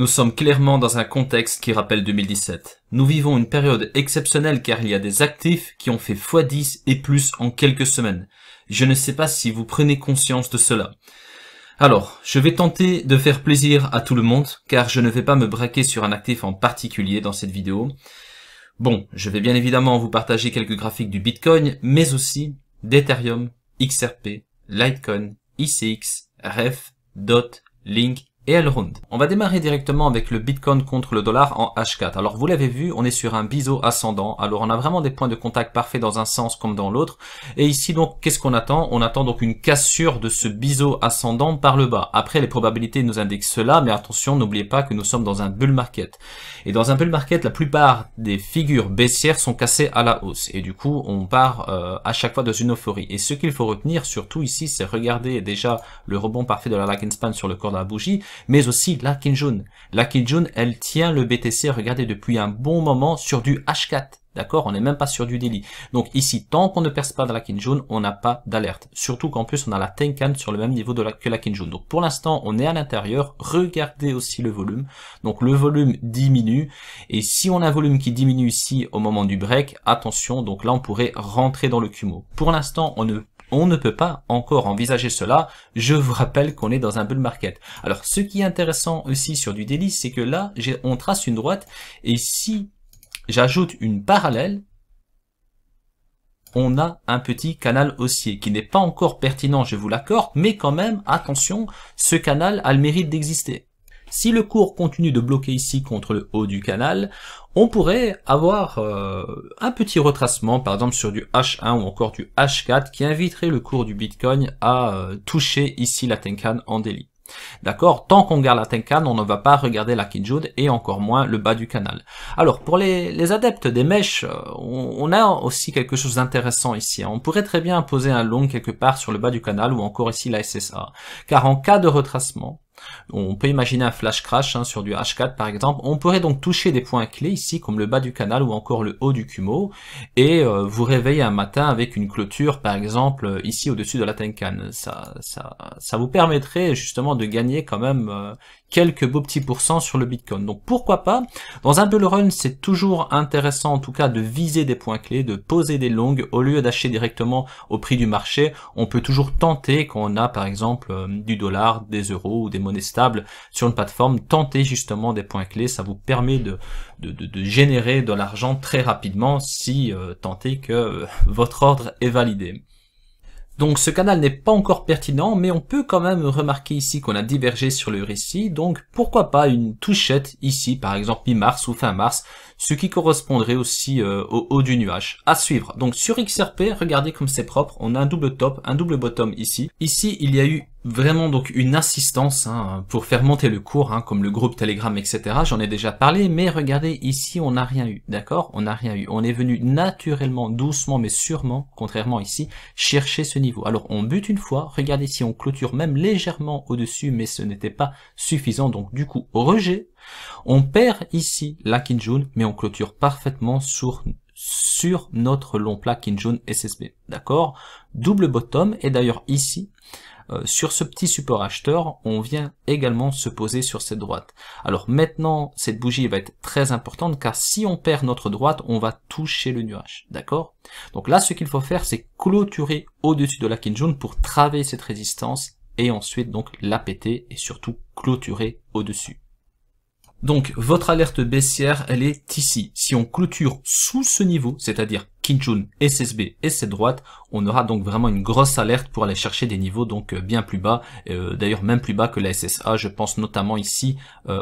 Nous sommes clairement dans un contexte qui rappelle 2017. Nous vivons une période exceptionnelle car il y a des actifs qui ont fait x10 et plus en quelques semaines. Je ne sais pas si vous prenez conscience de cela. Alors, je vais tenter de faire plaisir à tout le monde car je ne vais pas me braquer sur un actif en particulier dans cette vidéo. Bon, je vais bien évidemment vous partager quelques graphiques du Bitcoin, mais aussi d'Ethereum, XRP, Litecoin, ICX, REF, DOT, Link et Elrond. On va démarrer directement avec le Bitcoin contre le dollar en H4. Alors vous l'avez vu, on est sur un biseau ascendant. Alors on a vraiment des points de contact parfaits dans un sens comme dans l'autre. Et ici donc, qu'est-ce qu'on attend? On attend donc une cassure de ce biseau ascendant par le bas. Après, les probabilités nous indiquent cela, mais attention, n'oubliez pas que nous sommes dans un bull market. Et dans un bull market, la plupart des figures baissières sont cassées à la hausse. Et du coup, on part à chaque fois dans une euphorie. Et ce qu'il faut retenir, surtout ici, c'est regarder déjà le rebond parfait de la Like and Span sur le corps de la bougie, mais aussi la Kijun. La Kijun, elle tient le BTC, regardez, depuis un bon moment sur du H4. D'accord? On n'est même pas sur du daily. Donc ici, tant qu'on ne perce pas de la Kijun, on n'a pas d'alerte. Surtout qu'en plus, on a la Tenkan sur le même niveau que la Kijun. Donc pour l'instant, on est à l'intérieur. Regardez aussi le volume. Donc le volume diminue. Et si on a un volume qui diminue ici au moment du break, attention, donc là, on pourrait rentrer dans le Kumo. Pour l'instant, on ne peut pas encore envisager cela. Je vous rappelle qu'on est dans un bull market. Alors, ce qui est intéressant aussi sur du daily, c'est que là, on trace une droite. Et si j'ajoute une parallèle, on a un petit canal haussier qui n'est pas encore pertinent, je vous l'accorde, mais quand même, attention, ce canal a le mérite d'exister. Si le cours continue de bloquer ici contre le haut du canal, on pourrait avoir un petit retracement, par exemple sur du H1 ou encore du H4, qui inviterait le cours du Bitcoin à toucher ici la Tenkan en daily. D'accord? Tant qu'on garde la Tenkan, on ne va pas regarder la Kijun et encore moins le bas du canal. Alors, pour les adeptes des mèches, on a aussi quelque chose d'intéressant ici. On pourrait très bien poser un long quelque part sur le bas du canal ou encore ici la SSA. Car en cas de retracement, on peut imaginer un flash crash sur du H4 par exemple. On pourrait donc toucher des points clés ici comme le bas du canal ou encore le haut du Kumo et vous réveiller un matin avec une clôture par exemple ici au-dessus de la Tenkan. Ça vous permettrait justement de gagner quand même quelques beaux petits pourcents sur le Bitcoin. Donc pourquoi pas? Dans un bull run, c'est toujours intéressant en tout cas de viser des points clés, de poser des longues au lieu d'acheter directement au prix du marché. On peut toujours tenter quand on a par exemple du dollar, des euros ou des monnaies stables sur une plateforme, tenter justement des points clés. Ça vous permet de générer de l'argent très rapidement si tentez que votre ordre est validé. Donc ce canal n'est pas encore pertinent, mais on peut quand même remarquer ici qu'on a divergé sur le récit, donc pourquoi pas une touchette ici, par exemple mi-mars ou fin mars, ce qui correspondrait aussi au haut du nuage. À suivre. Donc sur XRP, regardez comme c'est propre, on a un double top, un double bottom ici. Ici, il y a eu vraiment donc une assistance pour faire monter le cours, comme le groupe Telegram, etc. J'en ai déjà parlé, mais regardez ici, on n'a rien eu, d'accord? On n'a rien eu. On est venu naturellement, doucement, mais sûrement, contrairement ici, chercher ce niveau. Alors on bute une fois, regardez si on clôture même légèrement au-dessus, mais ce n'était pas suffisant, donc du coup, rejet. On perd ici la Kijun, mais on clôture parfaitement sur notre long plat Kijun SSB, d'accord? Double bottom, et d'ailleurs ici, sur ce petit support acheteur, on vient également se poser sur cette droite. Alors maintenant, cette bougie va être très importante car si on perd notre droite, on va toucher le nuage. D'accord? Donc là, ce qu'il faut faire, c'est clôturer au-dessus de la Kijun pour travailler cette résistance et ensuite donc la péter et surtout clôturer au-dessus. Donc votre alerte baissière, elle est ici. Si on clôture sous ce niveau, c'est-à-dire Kijun, SSB et cette droite, on aura donc vraiment une grosse alerte pour aller chercher des niveaux donc bien plus bas, d'ailleurs même plus bas que la SSA. Je pense notamment ici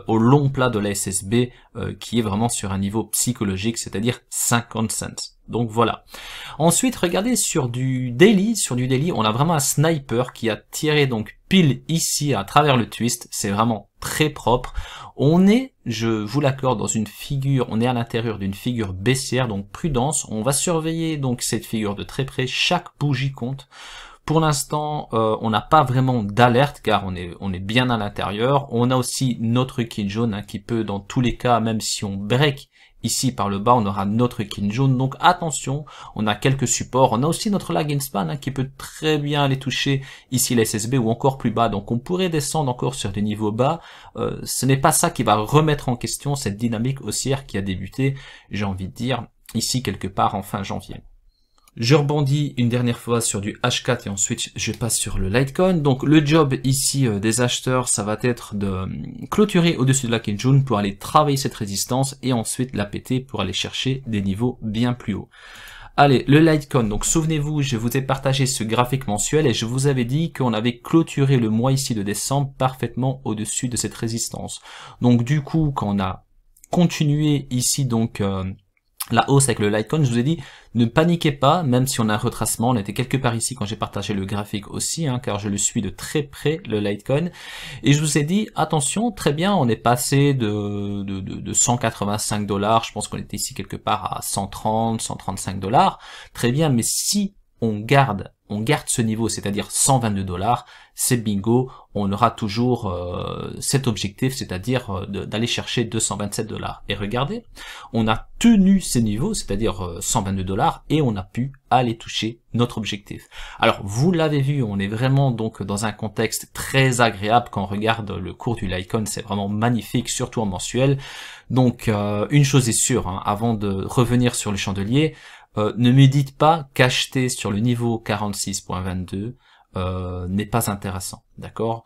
au long plat de la SSB qui est vraiment sur un niveau psychologique, c'est-à-dire 50 cents. Donc voilà. Ensuite, regardez sur du daily, on a vraiment un sniper qui a tiré donc pile ici à travers le twist. C'est vraiment très propre. On est, je vous l'accorde, dans une figure, on est à l'intérieur d'une figure baissière, donc prudence. On va surveiller donc cette figure de très près. Chaque bougie compte. Pour l'instant, on n'a pas vraiment d'alerte car on est bien à l'intérieur. On a aussi notre Kijun qui peut, dans tous les cas, même si on break Ici, par le bas, on aura notre Kinjo. Donc, attention, on a quelques supports. On a aussi notre lag in span, qui peut très bien aller toucher ici la SSB ou encore plus bas. Donc, on pourrait descendre encore sur des niveaux bas. Ce n'est pas ça qui va remettre en question cette dynamique haussière qui a débuté, j'ai envie de dire, ici quelque part en fin janvier. Je rebondis une dernière fois sur du H4 et ensuite je passe sur le Litecoin. Donc le job ici des acheteurs, ça va être de clôturer au-dessus de la Kinjun pour aller travailler cette résistance et ensuite la péter pour aller chercher des niveaux bien plus hauts. Allez, le Litecoin, donc souvenez-vous, je vous ai partagé ce graphique mensuel et je vous avais dit qu'on avait clôturé le mois ici de décembre parfaitement au-dessus de cette résistance. Donc du coup, quand on a continué ici donc la hausse avec le Litecoin, je vous ai dit, ne paniquez pas, même si on a un retracement, on était quelque part ici quand j'ai partagé le graphique aussi, car je le suis de très près, le Litecoin, et je vous ai dit, attention, très bien, on est passé de 185 $, je pense qu'on était ici quelque part à 130, 135 $, très bien, mais si on garde ce niveau, c'est-à-dire 122 $, c'est bingo, on aura toujours cet objectif, c'est-à-dire d'aller chercher 227 $. Et regardez, on a tenu ces niveaux, c'est-à-dire 122 $, et on a pu aller toucher notre objectif. Alors, vous l'avez vu, on est vraiment donc dans un contexte très agréable quand on regarde le cours du Litecoin, c'est vraiment magnifique, surtout en mensuel. Donc, une chose est sûre, avant de revenir sur le chandelier, ne me dites pas qu'acheter sur le niveau 46.22 n'est pas intéressant, d'accord.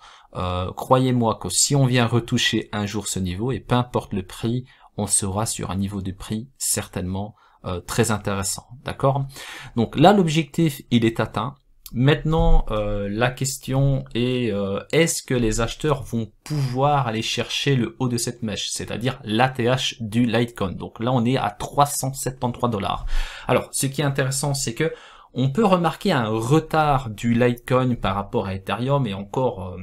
Croyez-moi que si on vient retoucher un jour ce niveau, et peu importe le prix, on sera sur un niveau de prix certainement très intéressant, d'accord. Donc là, l'objectif, il est atteint. Maintenant, la question est, est-ce que les acheteurs vont pouvoir aller chercher le haut de cette mèche, c'est-à-dire l'ATH du Litecoin. Donc là, on est à 373 $. Alors, ce qui est intéressant, c'est que on peut remarquer un retard du Litecoin par rapport à Ethereum et encore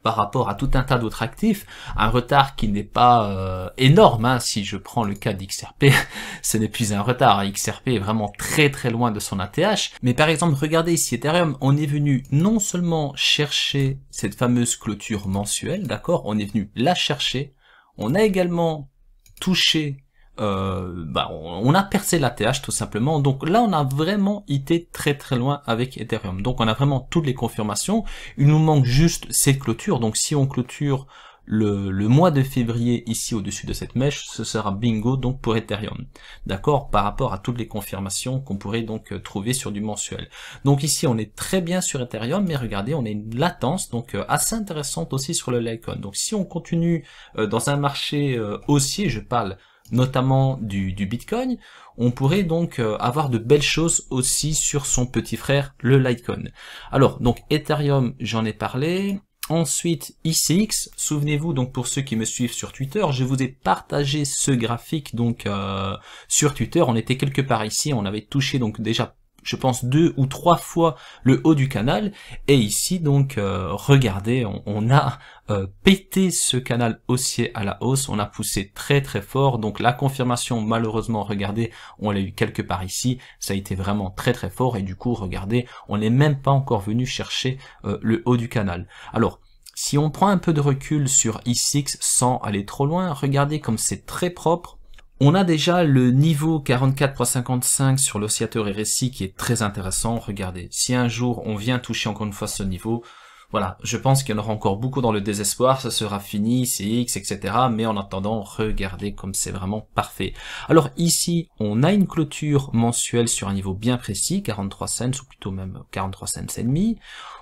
par rapport à tout un tas d'autres actifs, un retard qui n'est pas énorme, si je prends le cas d'XRP, ce n'est plus un retard, XRP est vraiment très très loin de son ATH, mais par exemple, regardez ici Ethereum, on est venu non seulement chercher cette fameuse clôture mensuelle, d'accord, on est venu la chercher, on a également touché on a percé l'ATH tout simplement, donc là on a vraiment été très très loin avec Ethereum, donc on a vraiment toutes les confirmations, il nous manque juste cette clôture, donc si on clôture le mois de février ici au-dessus de cette mèche, ce sera bingo donc pour Ethereum, d'accord, par rapport à toutes les confirmations qu'on pourrait donc trouver sur du mensuel. Donc ici on est très bien sur Ethereum, mais regardez, on a une latence donc assez intéressante aussi sur le Litecoin. Donc si on continue dans un marché haussier, je parle notamment du Bitcoin, on pourrait donc avoir de belles choses aussi sur son petit frère, le Litecoin. Alors, donc Ethereum, j'en ai parlé. Ensuite, ICX, souvenez-vous, donc pour ceux qui me suivent sur Twitter, je vous ai partagé ce graphique donc sur Twitter. On était quelque part ici, on avait touché donc déjà, je pense 2 ou 3 fois le haut du canal, et ici donc regardez, on a pété ce canal haussier à la hausse, on a poussé très très fort, donc la confirmation malheureusement, regardez, on l'a eu quelque part ici, ça a été vraiment très très fort, et du coup regardez, on n'est même pas encore venu chercher le haut du canal. Alors, si on prend un peu de recul sur ICX sans aller trop loin, regardez comme c'est très propre. On a déjà le niveau 44.55 sur l'oscillateur RSI qui est très intéressant. Regardez, si un jour on vient toucher encore une fois ce niveau, voilà, je pense qu'il y en aura encore beaucoup dans le désespoir, ça sera fini, CX, etc. Mais en attendant, regardez comme c'est vraiment parfait. Alors ici, on a une clôture mensuelle sur un niveau bien précis, 43 cents, ou plutôt même 43 cents et demi.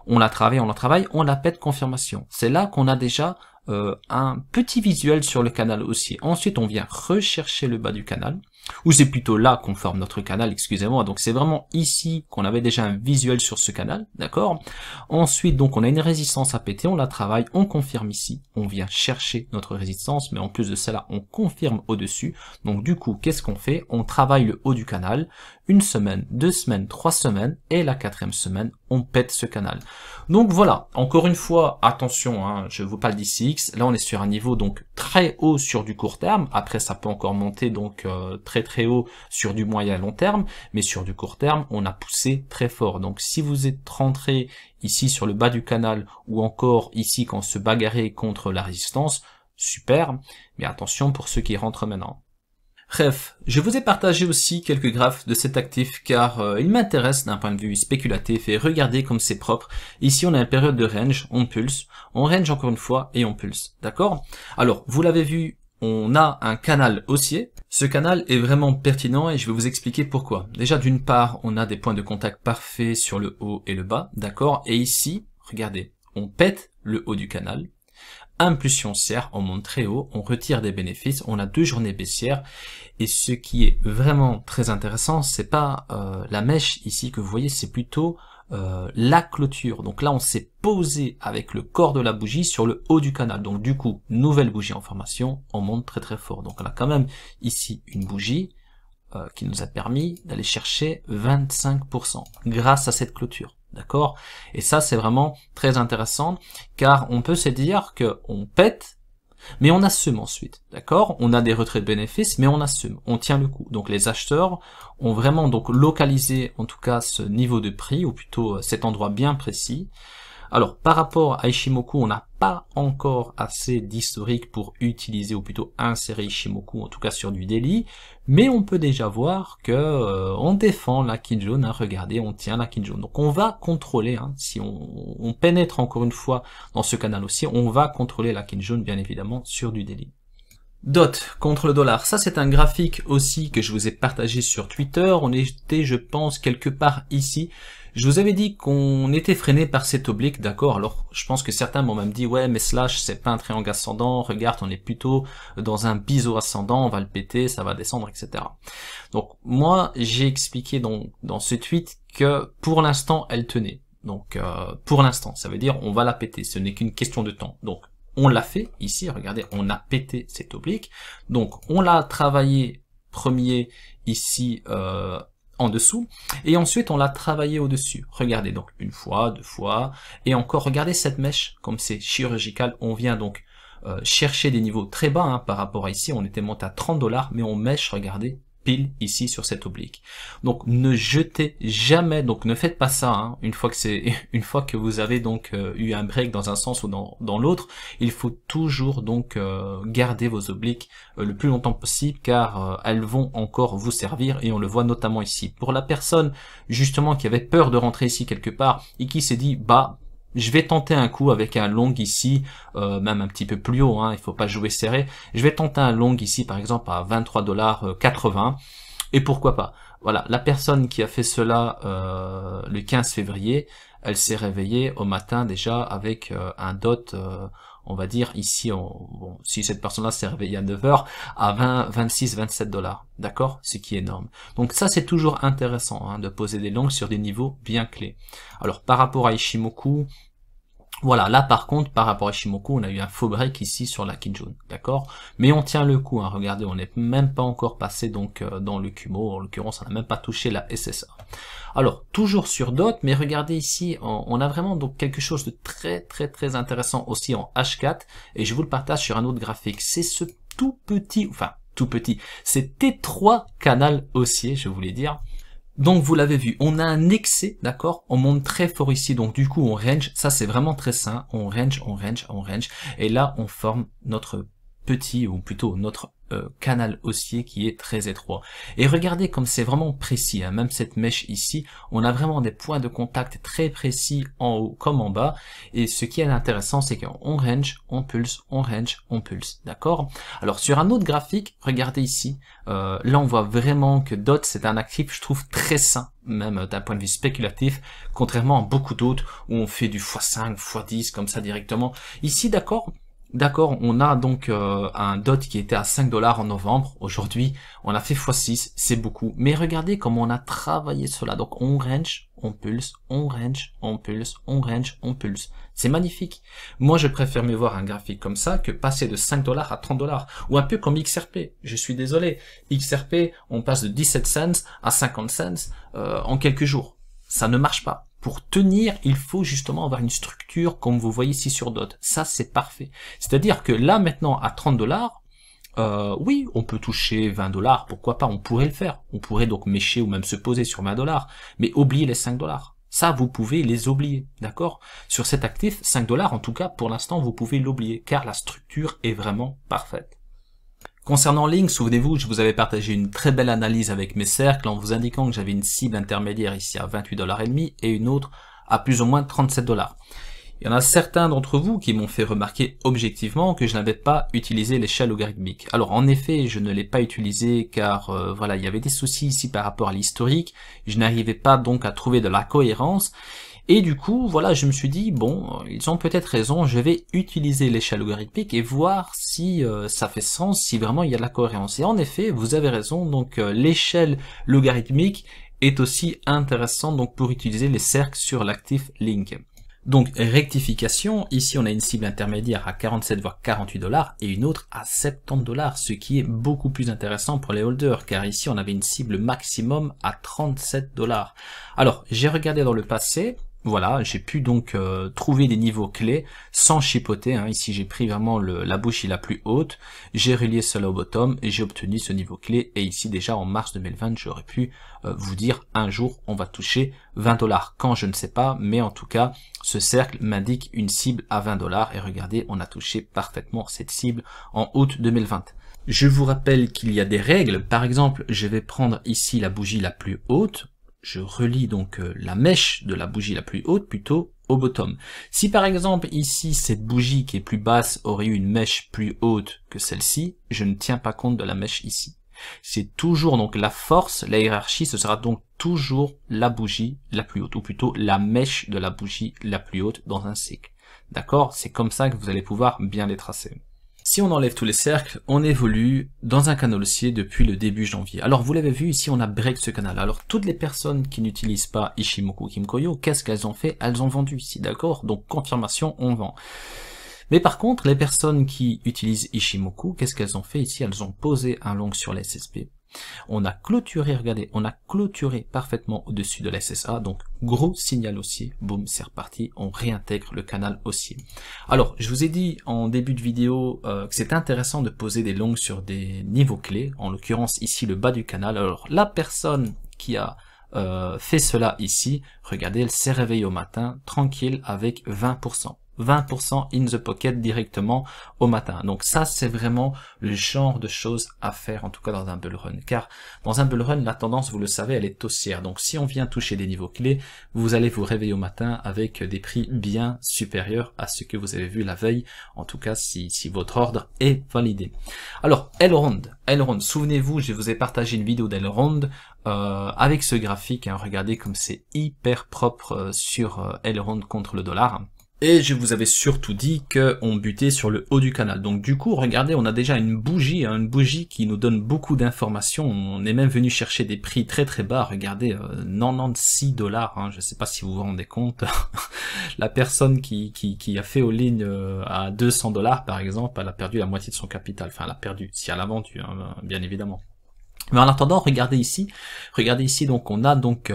On la travaille, on la pète, confirmation. C'est là qu'on a déjà un petit visuel sur le canal aussi. Ensuite, on vient rechercher le bas du canal, ou c'est plutôt là qu'on forme notre canal, excusez-moi. Donc c'est vraiment ici qu'on avait déjà un visuel sur ce canal, d'accord. Ensuite, donc on a une résistance à péter, on la travaille, on confirme ici, on vient chercher notre résistance, mais en plus de cela, on confirme au-dessus. Donc du coup, qu'est-ce qu'on fait? On travaille le haut du canal, 1 semaine, 2 semaines, 3 semaines, et la 4e semaine, on pète ce canal. Donc voilà, encore une fois, attention, je vous parle d'ICX, là on est sur un niveau donc très haut sur du court terme, après ça peut encore monter donc très très haut sur du moyen à long terme, mais sur du court terme, on a poussé très fort. Donc si vous êtes rentré ici sur le bas du canal, ou encore ici quand on se bagarrait contre la résistance, super, mais attention pour ceux qui rentrent maintenant. Bref, je vous ai partagé aussi quelques graphes de cet actif car il m'intéresse d'un point de vue spéculatif et regardez comme c'est propre. Ici on a une période de range, on pulse, on range encore une fois et on pulse, d'accord? Alors, vous l'avez vu, on a un canal haussier. Ce canal est vraiment pertinent et je vais vous expliquer pourquoi. Déjà d'une part, on a des points de contact parfaits sur le haut et le bas, d'accord? Et ici, regardez, on pète le haut du canal. Impulsion haussière, on monte très haut, on retire des bénéfices, on a 2 journées baissières et ce qui est vraiment très intéressant, c'est pas la mèche ici que vous voyez, c'est plutôt la clôture. Donc là on s'est posé avec le corps de la bougie sur le haut du canal, donc du coup nouvelle bougie en formation, on monte très très fort. Donc on a quand même ici une bougie qui nous a permis d'aller chercher 25% grâce à cette clôture. D'accord? Et ça, c'est vraiment très intéressant, car on peut se dire que on pète, mais on assume ensuite. D'accord? On a des retraits de bénéfices, mais on assume. On tient le coup. Donc les acheteurs ont vraiment donc localisé, en tout cas, ce niveau de prix, ou plutôt cet endroit bien précis. Alors, par rapport à Ichimoku, on n'a pas encore assez d'historique pour utiliser, ou plutôt insérer Ichimoku, en tout cas sur du daily, mais on peut déjà voir que on défend la Kijun, hein, regardez, on tient la Kijun. Donc on va contrôler, hein, si on pénètre encore une fois dans ce canal aussi, on va contrôler la Kijun, bien évidemment, sur du daily. DOT contre le dollar, ça c'est un graphique aussi que je vous ai partagé sur Twitter, on était je pense quelque part ici. Je vous avais dit qu'on était freiné par cet oblique, d'accord, alors je pense que certains m'ont même dit ouais mais slash c'est pas un triangle ascendant, regarde on est plutôt dans un biseau ascendant, on va le péter, ça va descendre, etc. Donc moi j'ai expliqué dans ce tweet que pour l'instant elle tenait, donc pour l'instant ça veut dire on va la péter, ce n'est qu'une question de temps, donc on l'a fait ici, regardez, on a pété cet oblique, donc on l'a travaillé premier ici en dessous, et ensuite on l'a travaillé au-dessus. Regardez donc une fois, 2 fois, et encore regardez cette mèche, comme c'est chirurgical, on vient donc chercher des niveaux très bas, hein, par rapport à ici, on était monté à 30$, mais on mèche, regardez, pile ici sur cet oblique. Donc ne jetez jamais, donc ne faites pas ça, hein, une fois que vous avez donc eu un break dans un sens ou dans l'autre, il faut toujours donc garder vos obliques le plus longtemps possible car elles vont encore vous servir et on le voit notamment ici. Pour la personne justement qui avait peur de rentrer ici quelque part et qui s'est dit bah je vais tenter un coup avec un long ici, même un petit peu plus haut, hein, il faut pas jouer serré. Je vais tenter un long ici, par exemple, à 23,80$, et pourquoi pas. Voilà, la personne qui a fait cela le 15 février, elle s'est réveillée au matin déjà avec un dot, on va dire ici, bon, si cette personne-là s'est réveillée à 9h, à 26-27$, d'accord? Ce qui est énorme. Donc ça, c'est toujours intéressant, hein, de poser des longues sur des niveaux bien clés. Alors, par rapport à Ichimoku, voilà, là par contre, par rapport à Ichimoku, on a eu un faux break ici sur la Kijun, d'accord? Mais on tient le coup, hein, regardez, on n'est même pas encore passé donc dans le Kumo, en l'occurrence, on n'a même pas touché la SSA. Alors, toujours sur DOT, mais regardez ici, on a vraiment donc quelque chose de très très très intéressant aussi en H4, et je vous le partage sur un autre graphique. C'est ce tout petit, cet étroit canal haussier, je voulais dire. Donc vous l'avez vu, on a un excès, d'accord? On monte très fort ici, donc du coup on range, ça c'est vraiment très sain, on range, et là on forme notre petit, ou plutôt notre canal haussier qui est très étroit. Et regardez comme c'est vraiment précis, hein, même cette mèche ici, on a vraiment des points de contact très précis en haut comme en bas, et ce qui est intéressant c'est qu'on range, on pulse, on range, on pulse, d'accord? Alors sur un autre graphique, regardez ici, là on voit vraiment que DOT c'est un actif je trouve très sain, même d'un point de vue spéculatif, contrairement à beaucoup d'autres où on fait du x5, x10 comme ça directement. Ici D'accord, on a donc un DOT qui était à 5$ en novembre. Aujourd'hui, on a fait x6, c'est beaucoup. Mais regardez comment on a travaillé cela. Donc on range, on pulse, on range, on pulse, on range, on pulse. C'est magnifique. Moi, je préfère mieux voir un graphique comme ça que passer de 5$ à 30$. Ou un peu comme XRP. Je suis désolé. XRP, on passe de 17 cents à 50 cents en quelques jours. Ça ne marche pas. Pour tenir, il faut justement avoir une structure comme vous voyez ici sur DOT. Ça, c'est parfait. C'est-à-dire que là, maintenant, à 30$, oui, on peut toucher 20$, pourquoi pas, on pourrait le faire. On pourrait donc mécher ou même se poser sur 20$, mais oubliez les 5$. Ça, vous pouvez les oublier, d'accord? Sur cet actif, 5$, en tout cas, pour l'instant, vous pouvez l'oublier, car la structure est vraiment parfaite. Concernant Link, souvenez-vous, je vous avais partagé une très belle analyse avec mes cercles en vous indiquant que j'avais une cible intermédiaire ici à 28,5$ et une autre à plus ou moins 37$. Il y en a certains d'entre vous qui m'ont fait remarquer objectivement que je n'avais pas utilisé l'échelle logarithmique. Alors en effet, je ne l'ai pas utilisé car voilà, il y avait des soucis ici par rapport à l'historique, je n'arrivais pas donc à trouver de la cohérence. Et du coup, voilà, je me suis dit, bon, ils ont peut-être raison, je vais utiliser l'échelle logarithmique et voir si ça fait sens, si vraiment il y a de la cohérence. Et en effet, vous avez raison, donc l'échelle logarithmique est aussi intéressante donc pour utiliser les cercles sur l'actif Link. Donc rectification, ici on a une cible intermédiaire à 47 voire 48$ et une autre à 70$, ce qui est beaucoup plus intéressant pour les holders, car ici on avait une cible maximum à 37$. Alors j'ai regardé dans le passé. Voilà, j'ai pu donc trouver des niveaux clés sans chipoter, hein. Ici j'ai pris vraiment la bougie la plus haute, j'ai relié cela au bottom et j'ai obtenu ce niveau clé. Et ici déjà en mars 2020, j'aurais pu vous dire un jour on va toucher 20$. Quand je ne sais pas, mais en tout cas ce cercle m'indique une cible à 20$. Et regardez, on a touché parfaitement cette cible en août 2020. Je vous rappelle qu'il y a des règles. Par exemple, je vais prendre ici la bougie la plus haute. Je relie donc la mèche de la bougie la plus haute plutôt au bottom. Si par exemple ici cette bougie qui est plus basse aurait eu une mèche plus haute que celle-ci, je ne tiens pas compte de la mèche ici. C'est toujours donc la force, la hiérarchie, ce sera donc toujours la bougie la plus haute, ou plutôt la mèche de la bougie la plus haute dans un cycle. D'accord? C'est comme ça que vous allez pouvoir bien les tracer. Si on enlève tous les cercles, on évolue dans un canal haussier depuis le début janvier. Alors vous l'avez vu, ici on a break ce canal. Alors toutes les personnes qui n'utilisent pas Ichimoku Kimikoyo, qu'est-ce qu'elles ont fait? Elles ont vendu ici, d'accord? Donc confirmation, on vend. Mais par contre, les personnes qui utilisent Ichimoku, qu'est-ce qu'elles ont fait ici? Elles ont posé un long sur la SSP. On a clôturé, regardez, on a clôturé parfaitement au-dessus de la SSA, donc gros signal haussier, boum, c'est reparti, on réintègre le canal haussier. Alors, je vous ai dit en début de vidéo que c'est intéressant de poser des longs sur des niveaux clés, en l'occurrence ici le bas du canal. Alors, la personne qui a fait cela ici, regardez, elle s'est réveillée au matin, tranquille, avec 20%. 20% in the pocket directement au matin. Donc ça, c'est vraiment le genre de choses à faire, en tout cas dans un bull run. Car dans un bull run, la tendance, vous le savez, elle est haussière. Donc si on vient toucher des niveaux clés, vous allez vous réveiller au matin avec des prix bien supérieurs à ce que vous avez vu la veille, en tout cas si votre ordre est validé. Alors, Elrond, souvenez-vous, je vous ai partagé une vidéo d'Elrond avec ce graphique, hein, regardez comme c'est hyper propre sur Elrond contre le dollar. Et je vous avais surtout dit qu'on butait sur le haut du canal. Donc du coup, regardez, on a déjà une bougie qui nous donne beaucoup d'informations. On est même venu chercher des prix très très bas. Regardez, 96$, hein, je ne sais pas si vous vous rendez compte. La personne qui a fait all-in à 200$ par exemple, elle a perdu la moitié de son capital. Enfin, elle a perdu, si elle a vendu, hein, bien évidemment. Mais en attendant, regardez ici, donc on a donc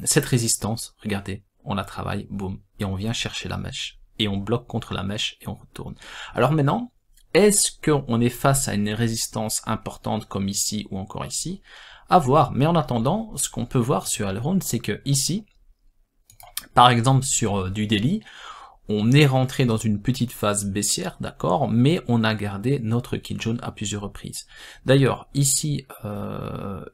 cette résistance, regardez. On la travaille, boum, et on vient chercher la mèche, et on bloque contre la mèche, et on retourne. Alors maintenant, est-ce qu'on est face à une résistance importante comme ici ou encore ici? À voir, mais en attendant, ce qu'on peut voir sur Elrond, c'est que ici, par exemple sur du daily, on est rentré dans une petite phase baissière, d'accord, mais on a gardé notre Kijun à plusieurs reprises. D'ailleurs, ici,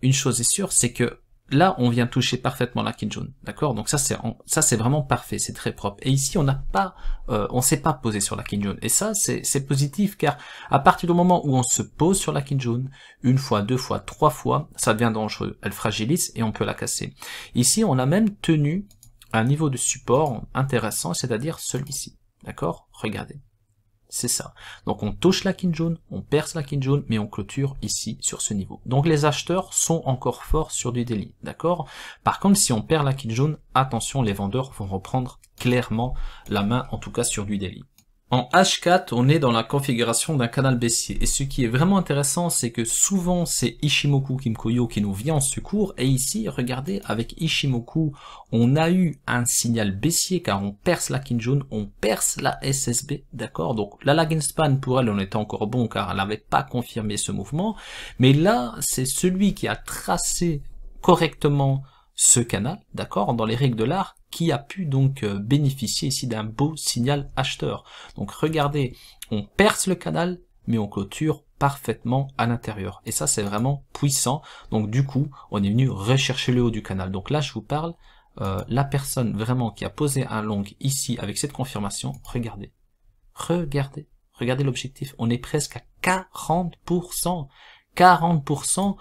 une chose est sûre, c'est que là, on vient toucher parfaitement la Kijun, d'accord? Donc ça c'est vraiment parfait, c'est très propre. Et ici, on s'est pas posé sur la Kijun. Et ça, c'est positif, car à partir du moment où on se pose sur la Kijun, une fois, deux fois, trois fois, ça devient dangereux. Elle fragilise et on peut la casser. Ici, on a même tenu un niveau de support intéressant, c'est-à-dire celui-ci, d'accord? Regardez. C'est ça. Donc on touche la Kijun, on perce la Kijun, mais on clôture ici sur ce niveau. Donc les acheteurs sont encore forts sur du daily, d'accord? Par contre, si on perd la Kijun, attention, les vendeurs vont reprendre clairement la main, en tout cas sur du daily. En H4, on est dans la configuration d'un canal baissier. Et ce qui est vraiment intéressant, c'est que souvent, c'est Ichimoku Kimikoyo qui nous vient en secours. Et ici, regardez, avec Ichimoku, on a eu un signal baissier car on perce la Kijun, on perce la SSB, d'accord? Donc, la lagging span, pour elle, on était encore bon car elle n'avait pas confirmé ce mouvement. Mais là, c'est celui qui a tracé correctement ce canal, d'accord, dans les règles de l'art, qui a pu donc bénéficier ici d'un beau signal acheteur. Donc regardez, on perce le canal, mais on clôture parfaitement à l'intérieur. Et ça, c'est vraiment puissant. Donc du coup, on est venu rechercher le haut du canal. Donc là, je vous parle, la personne vraiment qui a posé un long ici avec cette confirmation, regardez. Regardez l'objectif. On est presque à 40%. 40%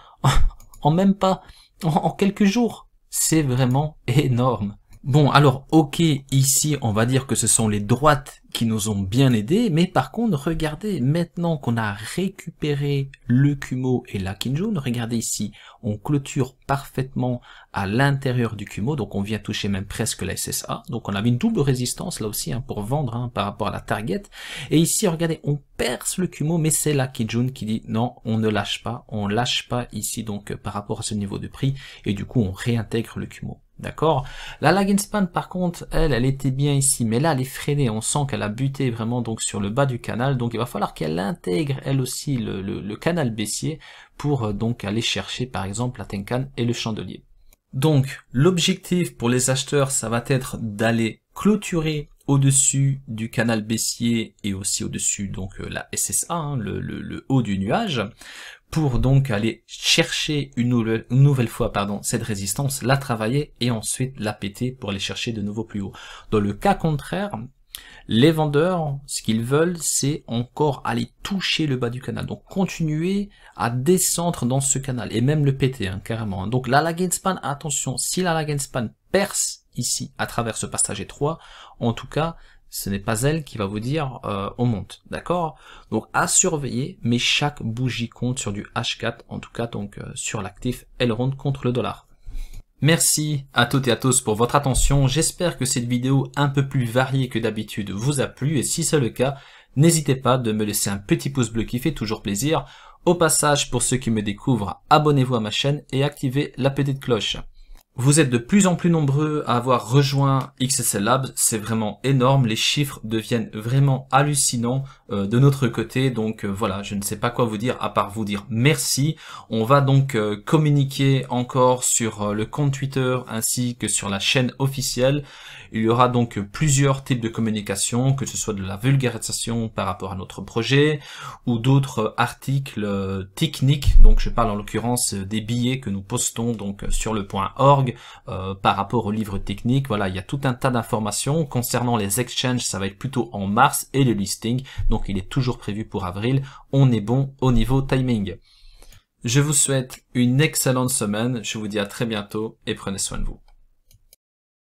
en même pas, en quelques jours. C'est vraiment énorme. Bon, alors, ok, ici, on va dire que ce sont les droites qui nous ont bien aidés, mais par contre, regardez, maintenant qu'on a récupéré le Kumo et la Kinjun, regardez ici, on clôture parfaitement à l'intérieur du Kumo, donc on vient toucher même presque la SSA, donc on avait une double résistance là aussi pour vendre par rapport à la target, et ici, regardez, on perce le Kumo, mais c'est la Kinjun qui dit non, on ne lâche pas, on lâche pas ici donc par rapport à ce niveau de prix, et du coup, on réintègre le Kumo. D'accord. La lag and span par contre, elle était bien ici, mais là elle est freinée, on sent qu'elle a buté vraiment donc sur le bas du canal, donc il va falloir qu'elle intègre elle aussi le canal baissier pour donc aller chercher par exemple la Tenkan et le chandelier. Donc l'objectif pour les acheteurs, ça va être d'aller clôturer au-dessus du canal baissier et aussi au-dessus donc la SSA, le haut du nuage, pour donc aller chercher une nouvelle fois cette résistance, la travailler et ensuite la péter pour aller chercher de nouveau plus haut. Dans le cas contraire, les vendeurs, ce qu'ils veulent, c'est encore aller toucher le bas du canal. Donc continuer à descendre dans ce canal et même le péter carrément. Donc la lag and span, attention, si la lag and span perce ici à travers ce passage étroit, en tout cas, ce n'est pas elle qui va vous dire on monte, d'accord? Donc à surveiller, mais chaque bougie compte sur du H4, en tout cas donc sur l'actif Elrond contre le dollar. Merci à toutes et à tous pour votre attention, j'espère que cette vidéo un peu plus variée que d'habitude vous a plu, et si c'est le cas, n'hésitez pas de me laisser un petit pouce bleu qui fait toujours plaisir. Au passage, pour ceux qui me découvrent, abonnez-vous à ma chaîne et activez la petite cloche. Vous êtes de plus en plus nombreux à avoir rejoint XSL Labs, c'est vraiment énorme, les chiffres deviennent vraiment hallucinants de notre côté, donc voilà, je ne sais pas quoi vous dire à part vous dire merci. On va donc communiquer encore sur le compte Twitter ainsi que sur la chaîne officielle. Il y aura donc plusieurs types de communication, que ce soit de la vulgarisation par rapport à notre projet ou d'autres articles techniques, donc je parle en l'occurrence des billets que nous postons donc sur le .org par rapport aux livres techniques. Voilà, il y a tout un tas d'informations concernant les exchanges, ça va être plutôt en mars, et le listing, donc il est toujours prévu pour avril. On est bon au niveau timing. Je vous souhaite une excellente semaine, je vous dis à très bientôt et prenez soin de vous.